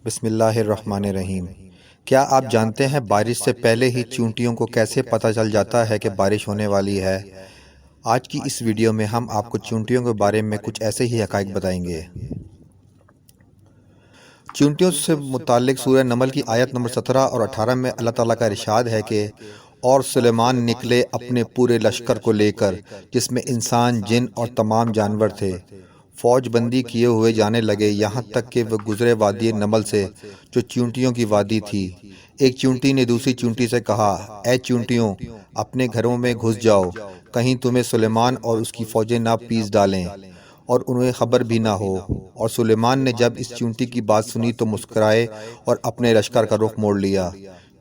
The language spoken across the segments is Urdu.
بسم اللہ الرحمن الرحیم۔ کیا آپ جانتے ہیں بارش سے پہلے ہی چیونٹیوں کو کیسے پتہ چل جاتا ہے کہ بارش ہونے والی ہے؟ آج کی اس ویڈیو میں ہم آپ کو چیونٹیوں کے بارے میں کچھ ایسے ہی حقائق بتائیں گے۔ چیونٹیوں سے متعلق سورہ نمل کی آیت نمبر 17 اور 18 میں اللہ تعالیٰ کا ارشاد ہے کہ اور سلیمان نکلے اپنے پورے لشکر کو لے کر، جس میں انسان، جن اور تمام جانور تھے، فوج بندی کیے ہوئے جانے لگے یہاں تک کہ وہ گزرے وادی نمل سے، جو چیونٹیوں کی وادی تھی۔ ایک چیونٹی نے دوسری چیونٹی سے کہا، اے چیونٹیوں، اپنے گھروں میں گھس جاؤ، کہیں تمہیں سلیمان اور اس کی فوجیں نہ پیس ڈالیں اور انہیں خبر بھی نہ ہو۔ اور سلیمان نے جب اس چیونٹی کی بات سنی تو مسکرائے اور اپنے لشکر کا رخ موڑ لیا۔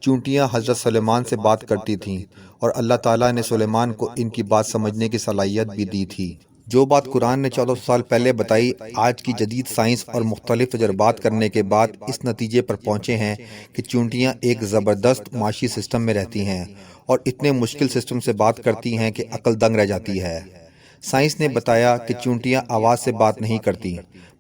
چیونٹیاں حضرت سلیمان سے بات کرتی تھیں اور اللہ تعالیٰ نے سلیمان کو ان کی بات سمجھنے کی صلاحیت بھی دی تھی۔ جو بات قرآن نے 1400 سال پہلے بتائی، آج کی جدید سائنس اور مختلف تجربات کرنے کے بعد اس نتیجے پر پہنچے ہیں کہ چیونٹیاں ایک زبردست معاشی سسٹم میں رہتی ہیں اور اتنے مشکل سسٹم سے بات کرتی ہیں کہ عقل دنگ رہ جاتی ہے۔ سائنس نے بتایا کہ چیونٹیاں آواز سے بات نہیں کرتی،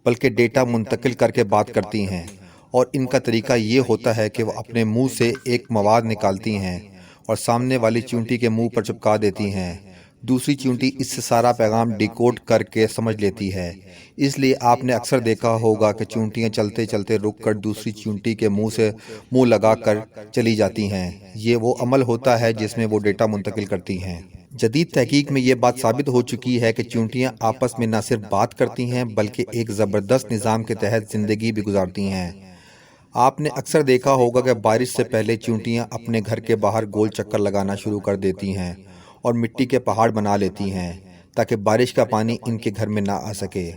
بلکہ ڈیٹا منتقل کر کے بات کرتی ہیں، اور ان کا طریقہ یہ ہوتا ہے کہ وہ اپنے منہ سے ایک مواد نکالتی ہیں اور سامنے والی چیونٹی کے منہ پر چپکا دیتی ہیں۔ دوسری چیونٹی اس سے سارا پیغام ڈیکوڈ کر کے سمجھ لیتی ہے۔ اس لیے آپ نے اکثر دیکھا ہوگا کہ چیونٹیاں چلتے چلتے رک کر دوسری چیونٹی کے منہ سے منہ لگا کر چلی جاتی ہیں۔ یہ وہ عمل ہوتا ہے جس میں وہ ڈیٹا منتقل کرتی ہیں۔ جدید تحقیق میں یہ بات ثابت ہو چکی ہے کہ چیونٹیاں آپس میں نہ صرف بات کرتی ہیں بلکہ ایک زبردست نظام کے تحت زندگی بھی گزارتی ہیں۔ آپ نے اکثر دیکھا ہوگا کہ بارش سے پہلے چیونٹیاں اپنے گھر کے باہر گول چکر لگانا شروع کر دیتی ہیں اور مٹی کے پہاڑ بنا لیتی ہیں تاکہ بارش کا پانی ان کے گھر میں نہ آ سکے۔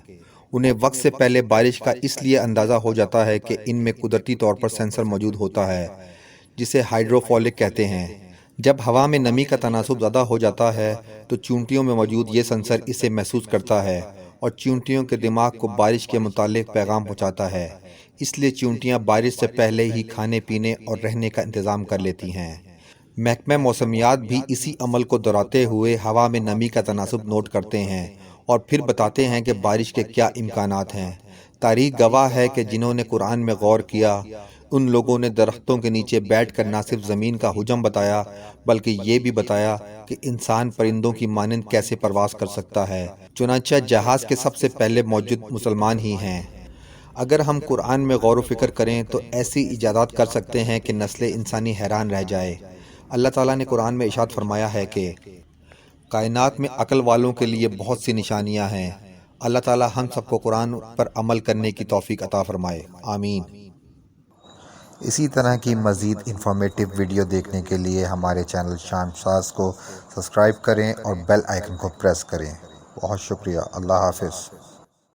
انہیں وقت سے پہلے بارش کا اس لیے اندازہ ہو جاتا ہے کہ ان میں قدرتی طور پر سینسر موجود ہوتا ہے جسے ہائیڈروفولک کہتے ہیں۔ جب ہوا میں نمی کا تناسب زیادہ ہو جاتا ہے تو چیونٹیوں میں موجود یہ سینسر اسے محسوس کرتا ہے اور چیونٹیوں کے دماغ کو بارش کے متعلق پیغام پہنچاتا ہے۔ اس لیے چیونٹیاں بارش سے پہلے ہی کھانے پینے اور رہنے کا انتظام کر لیتی ہیں۔ محکمہ موسمیات بھی اسی عمل کو دہراتے ہوئے ہوا میں نمی کا تناسب نوٹ کرتے ہیں اور پھر بتاتے ہیں کہ بارش کے کیا امکانات ہیں۔ تاریخ گواہ ہے کہ جنہوں نے قرآن میں غور کیا، ان لوگوں نے درختوں کے نیچے بیٹھ کر نہ صرف زمین کا حجم بتایا بلکہ یہ بھی بتایا کہ انسان پرندوں کی مانند کیسے پرواز کر سکتا ہے۔ چنانچہ جہاز کے سب سے پہلے موجود مسلمان ہی ہیں۔ اگر ہم قرآن میں غور و فکر کریں تو ایسی ایجادات کر سکتے ہیں کہ نسل انسانی حیران رہ جائے۔ اللہ تعالیٰ نے قرآن میں ارشاد فرمایا ہے کہ کائنات میں عقل والوں کے لیے بہت سی نشانیاں ہیں۔ اللہ تعالیٰ ہم سب کو قرآن پر عمل کرنے کی توفیق عطا فرمائے، آمین۔ اسی طرح کی مزید انفارمیٹیو ویڈیو دیکھنے کے لیے ہمارے چینل شام ساز کو سبسکرائب کریں اور بیل آئیکن کو پریس کریں۔ بہت شکریہ، اللہ حافظ۔